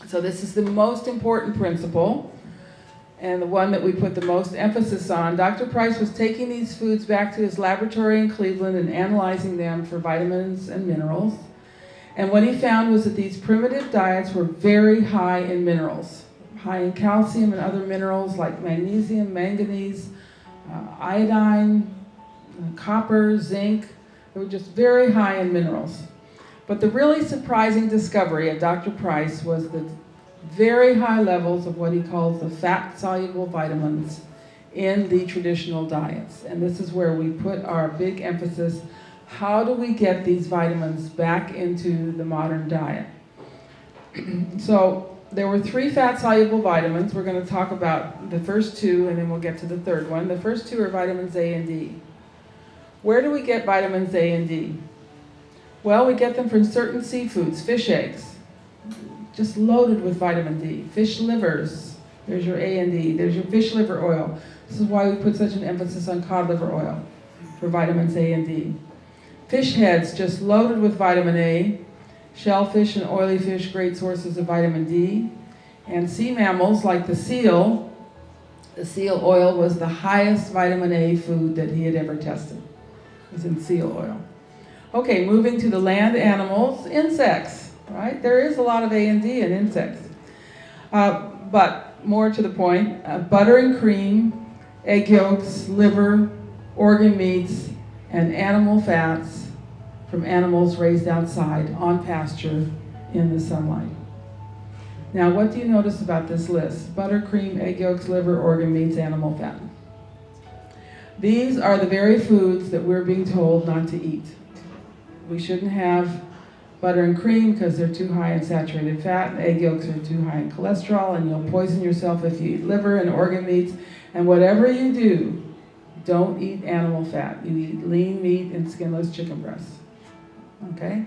So this is the most important principle, and the one that we put the most emphasis on. Dr. Price was taking these foods back to his laboratory in Cleveland and analyzing them for vitamins and minerals. And what he found was that these primitive diets were very high in minerals, high in calcium and other minerals like magnesium, manganese, iodine, copper, zinc. They were just very high in minerals. But the really surprising discovery of Dr. Price was the very high levels of what he calls the fat-soluble vitamins in the traditional diets. And this is where we put our big emphasis. How do we get these vitamins back into the modern diet? So there were 3 fat-soluble vitamins. We're going to talk about the first 2, and then we'll get to the third one. The first 2 are vitamins A and D. Where do we get vitamins A and D? Well, we get them from certain seafoods, fish eggs, just loaded with vitamin D. Fish livers, there's your A and D. There's your fish liver oil. This is why we put such an emphasis on cod liver oil for vitamins A and D. Fish heads, just loaded with vitamin A. Shellfish and oily fish, great sources of vitamin D. And sea mammals like the seal oil was the highest vitamin A food that he had ever tested. It was in seal oil. Okay, moving to the land animals, insects, right? There is a lot of A and D in insects. But more to the point, butter and cream, egg yolks, liver, organ meats, and animal fats from animals raised outside on pasture in the sunlight. Now, what do you notice about this list? Butter, cream, egg yolks, liver, organ meats, animal fat. These are the very foods that we're being told not to eat. We shouldn't have butter and cream because they're too high in saturated fat, and egg yolks are too high in cholesterol, and you'll poison yourself if you eat liver and organ meats. And whatever you do, don't eat animal fat. You eat lean meat and skinless chicken breasts. Okay?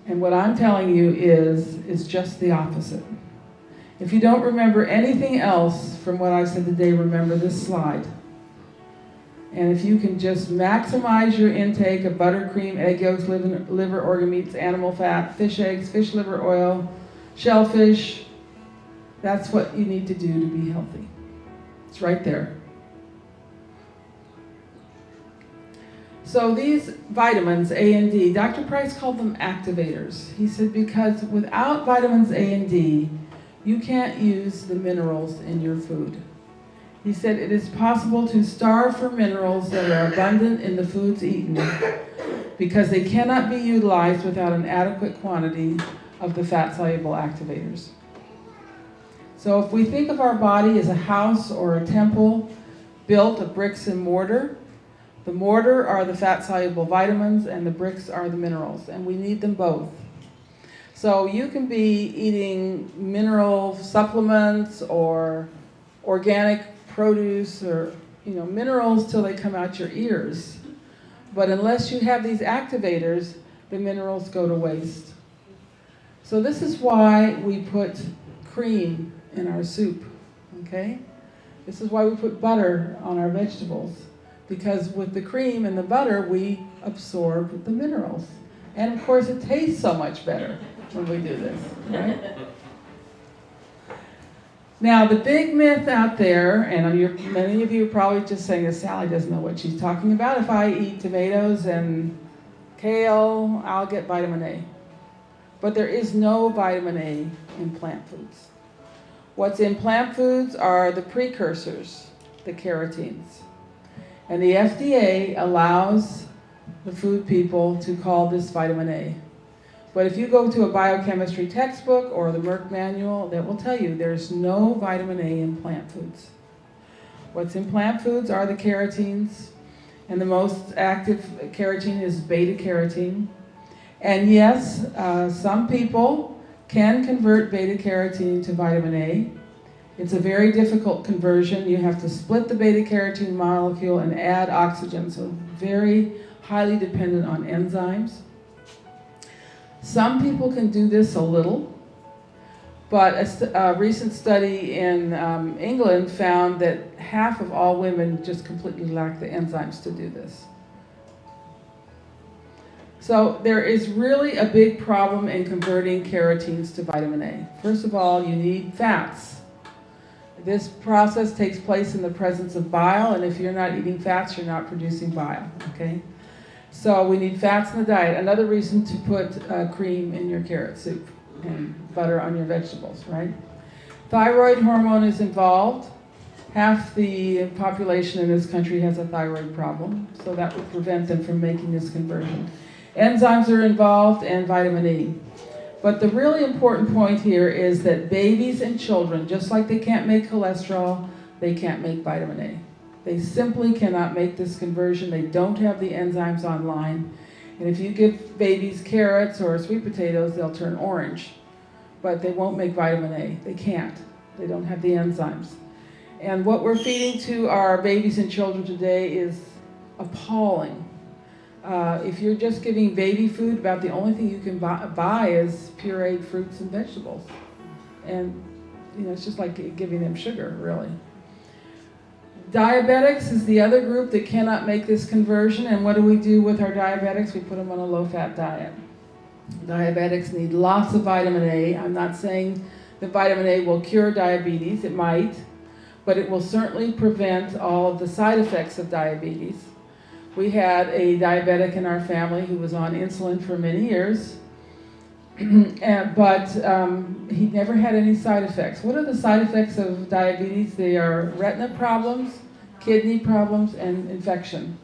And what I'm telling you is just the opposite. If you don't remember anything else from what I said today, remember this slide. And if you can just maximize your intake of butter, cream, egg yolks, liver, organ meats, animal fat, fish eggs, fish liver oil, shellfish, that's what you need to do to be healthy. It's right there. So these vitamins, A and D, Dr. Price called them activators. He said because without vitamins A and D, you can't use the minerals in your food. He said it is possible to starve for minerals that are abundant in the foods eaten because they cannot be utilized without an adequate quantity of the fat-soluble activators. So if we think of our body as a house or a temple built of bricks and mortar, the mortar are the fat-soluble vitamins and the bricks are the minerals, and we need them both. So you can be eating mineral supplements or organic produce or minerals till they come out your ears. But unless you have these activators, the minerals go to waste. So this is why we put cream in our soup, okay? This is why we put butter on our vegetables. Because with the cream and the butter, we absorb the minerals. And of course, it tastes so much better when we do this, right? Now, the big myth out there, and many of you are probably just saying that Sally doesn't know what she's talking about. If I eat tomatoes and kale, I'll get vitamin A. But there is no vitamin A in plant foods. What's in plant foods are the precursors, the carotenes. And the FDA allows the food people to call this vitamin A. But if you go to a biochemistry textbook or the Merck manual, that will tell you there's no vitamin A in plant foods. What's in plant foods are the carotenes, and the most active carotene is beta-carotene. And yes, some people can convert beta-carotene to vitamin A. It's a very difficult conversion. You have to split the beta-carotene molecule and add oxygen, so very highly dependent on enzymes. Some people can do this a little, but a recent study in England found that half of all women just completely lack the enzymes to do this. So there is really a big problem in converting carotenes to vitamin A. First of all, you need fats. This process takes place in the presence of bile, and if you're not eating fats, you're not producing bile, okay? So we need fats in the diet. Another reason to put cream in your carrot soup and butter on your vegetables, right? Thyroid hormone is involved. Half the population in this country has a thyroid problem, so that would prevent them from making this conversion. Enzymes are involved and vitamin E. But the really important point here is that babies and children, just like they can't make cholesterol, they can't make vitamin A. They simply cannot make this conversion. They don't have the enzymes online. And if you give babies carrots or sweet potatoes, they'll turn orange. But they won't make vitamin A. They can't. They don't have the enzymes. And what we're feeding to our babies and children today is appalling. If you're just giving baby food, about the only thing you can buy is pureed fruits and vegetables. And, it's just like giving them sugar, really. Diabetics is the other group that cannot make this conversion. And what do we do with our diabetics? We put them on a low-fat diet. Diabetics need lots of vitamin A. I'm not saying that vitamin A will cure diabetes. It might. But it will certainly prevent all of the side effects of diabetes. We had a diabetic in our family who was on insulin for many years, but he never had any side effects. What are the side effects of diabetes? They are retina problems, kidney problems, and infection.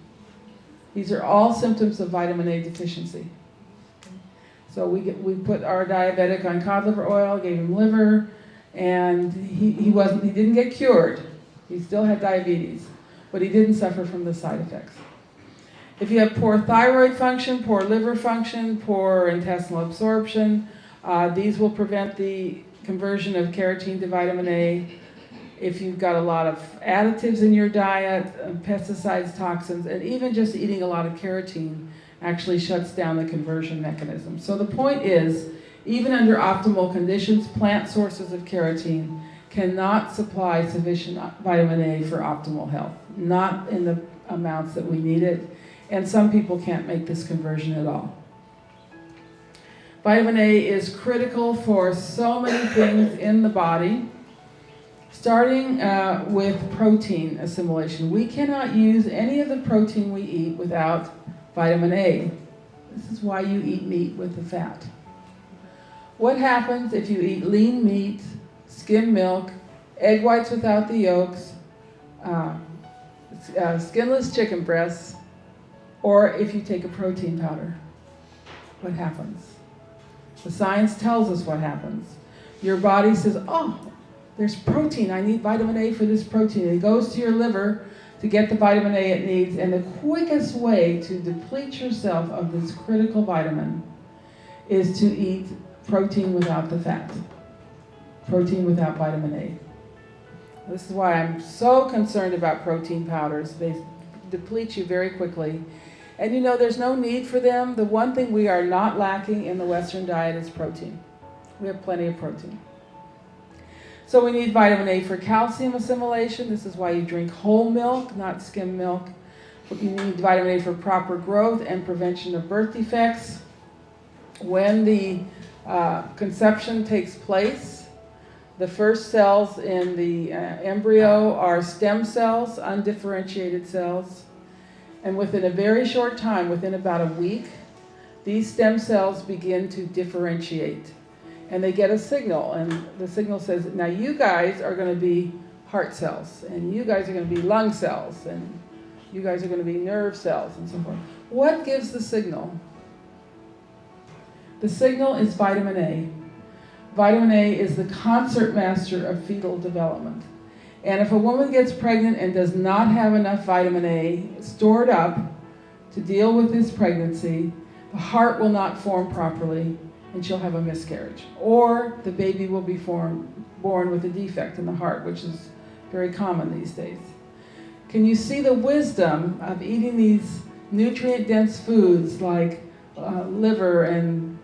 These are all symptoms of vitamin A deficiency. So we put our diabetic on cod liver oil, gave him liver, and he didn't get cured. He still had diabetes, but he didn't suffer from the side effects. If you have poor thyroid function, poor liver function, poor intestinal absorption, these will prevent the conversion of carotene to vitamin A. If you've got a lot of additives in your diet, pesticides, toxins, and even just eating a lot of carotene actually shuts down the conversion mechanism. So the point is, even under optimal conditions, plant sources of carotene cannot supply sufficient vitamin A for optimal health, not in the amounts that we need it. And some people can't make this conversion at all. Vitamin A is critical for so many things in the body, starting with protein assimilation. We cannot use any of the protein we eat without vitamin A. This is why you eat meat with the fat. What happens if you eat lean meat, skim milk, egg whites without the yolks, skinless chicken breasts, or if you take a protein powder? What happens? The science tells us what happens. Your body says, oh, there's protein. I need vitamin A for this protein. It goes to your liver to get the vitamin A it needs, and the quickest way to deplete yourself of this critical vitamin is to eat protein without the fat. Protein without vitamin A. This is why I'm so concerned about protein powders. They deplete you very quickly. And there's no need for them. The one thing we are not lacking in the Western diet is protein. We have plenty of protein. So we need vitamin A for calcium assimilation. This is why you drink whole milk, not skim milk. You need vitamin A for proper growth and prevention of birth defects. When the conception takes place, the first cells in the embryo are stem cells, undifferentiated cells. And within a very short time, within about a week, these stem cells begin to differentiate. And they get a signal, and the signal says, now you guys are going to be heart cells, and you guys are going to be lung cells, and you guys are going to be nerve cells, and so forth. What gives the signal? The signal is vitamin A. Vitamin A is the concert master of fetal development. And if a woman gets pregnant and does not have enough vitamin A stored up to deal with this pregnancy, the heart will not form properly and she'll have a miscarriage. Or the baby will be born with a defect in the heart, which is very common these days. Can you see the wisdom of eating these nutrient-dense foods like liver and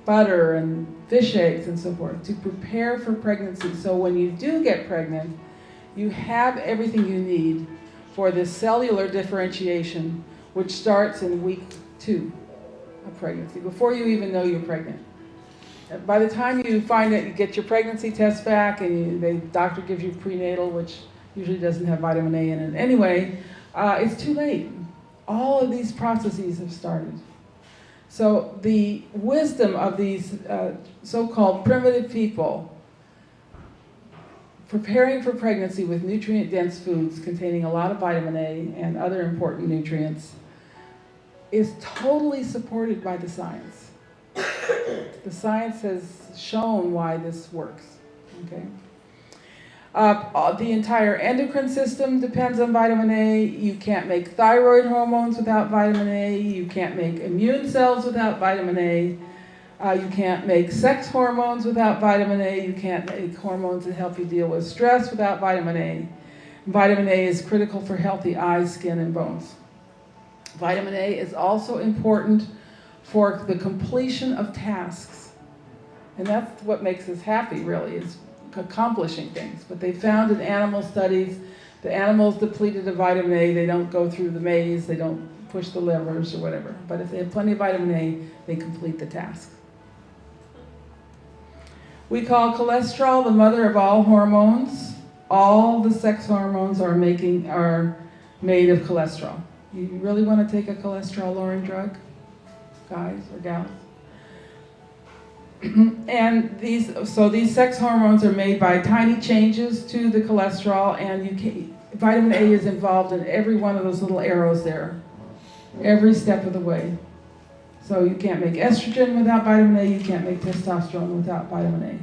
butter and fish eggs and so forth to prepare for pregnancy, so when you do get pregnant, you have everything you need for this cellular differentiation, which starts in week 2. of pregnancy, before you even know you're pregnant. By the time you find it, you get your pregnancy test back, and the doctor gives you prenatal, which usually doesn't have vitamin A in it anyway, it's too late. All of these processes have started. So the wisdom of these so-called primitive people preparing for pregnancy with nutrient-dense foods containing a lot of vitamin A and other important nutrients is totally supported by the science. The science has shown why this works. Okay? The entire endocrine system depends on vitamin A. You can't make thyroid hormones without vitamin A. You can't make immune cells without vitamin A. You can't make sex hormones without vitamin A. You can't make hormones that help you deal with stress without vitamin A. Vitamin A is critical for healthy eyes, skin, and bones. Vitamin A is also important for the completion of tasks. And that's what makes us happy, really, is accomplishing things. But they found in animal studies, the animals depleted of vitamin A, they don't go through the maze, they don't push the levers or whatever. But if they have plenty of vitamin A, they complete the task. We call cholesterol the mother of all hormones. All the sex hormones are made of cholesterol. You really want to take a cholesterol-lowering drug, guys or gals? And these sex hormones are made by tiny changes to the cholesterol, and vitamin A is involved in every one of those little arrows there, every step of the way. So you can't make estrogen without vitamin A, you can't make testosterone without vitamin A.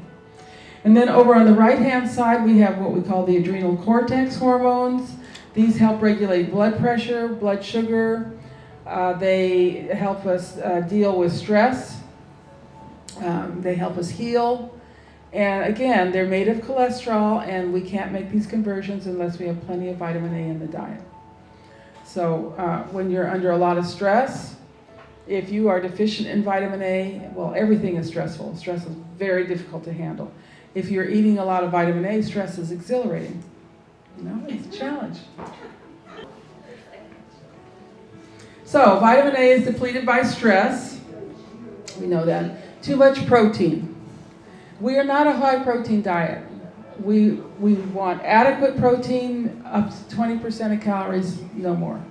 And then over on the right-hand side, we have what we call the adrenal cortex hormones. These help regulate blood pressure, blood sugar. They help us deal with stress. They help us heal. And again, they're made of cholesterol, and we can't make these conversions unless we have plenty of vitamin A in the diet. So when you're under a lot of stress, if you are deficient in vitamin A, well, everything is stressful. Stress is very difficult to handle. If you're eating a lot of vitamin A, stress is exhilarating. You know, it's a challenge. So vitamin A is depleted by stress. We know that. Too much protein. We are not a high protein diet. We want adequate protein, up to 20% of calories, no more.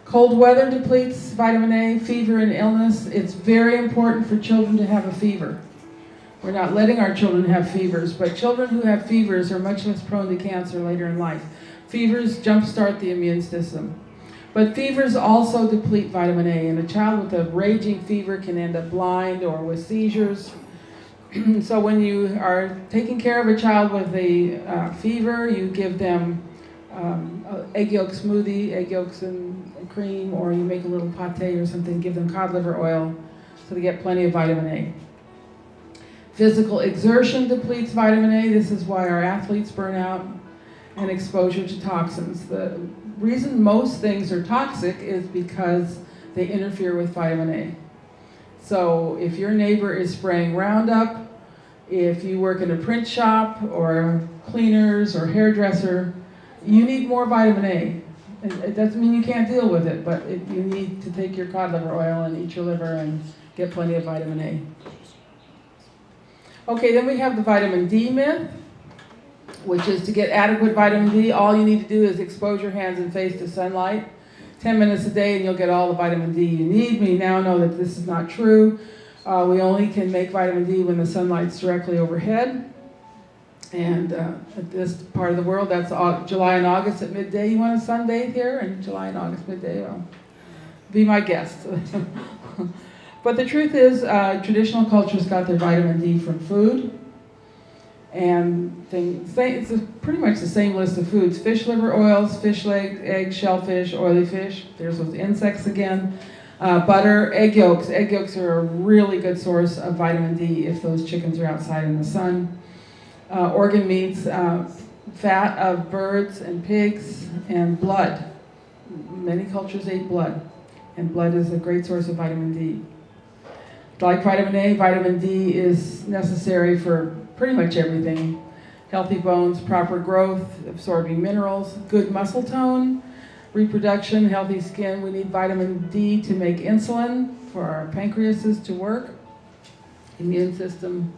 Cold weather depletes vitamin A, fever and illness. It's very important for children to have a fever. We're not letting our children have fevers, but children who have fevers are much less prone to cancer later in life. Fevers jumpstart the immune system. But fevers also deplete vitamin A, and a child with a raging fever can end up blind or with seizures. So when you are taking care of a child with a fever, you give them egg yolk smoothie, egg yolks and cream, or you make a little pate or something, give them cod liver oil so they get plenty of vitamin A. Physical exertion depletes vitamin A. This is why our athletes burn out, and exposure to toxins. The reason most things are toxic is because they interfere with vitamin A. So if your neighbor is spraying Roundup, if you work in a print shop or cleaners or hairdresser, you need more vitamin A. It doesn't mean you can't deal with it, but you need to take your cod liver oil and eat your liver and get plenty of vitamin A. Okay, then we have the vitamin D myth, which is to get adequate vitamin D, all you need to do is expose your hands and face to sunlight 10 minutes a day and you'll get all the vitamin D you need. We now know that this is not true. We only can make vitamin D when the sunlight's directly overhead. And at this part of the world, that's July and August at midday. You want to sunbathe here in July and August midday? Well, be my guest. But the truth is, traditional cultures got their vitamin D from food. And it's pretty much the same list of foods. Fish liver oils, fish eggs, shellfish, oily fish. There's those insects again. Butter, egg yolks. Egg yolks are a really good source of vitamin D if those chickens are outside in the sun. Organ meats, fat of birds and pigs, and blood. Many cultures ate blood, and blood is a great source of vitamin D. Like vitamin A, vitamin D is necessary for pretty much everything. Healthy bones, proper growth, absorbing minerals, good muscle tone. Reproduction, healthy skin, we need vitamin D to make insulin for our pancreases to work. Immune system,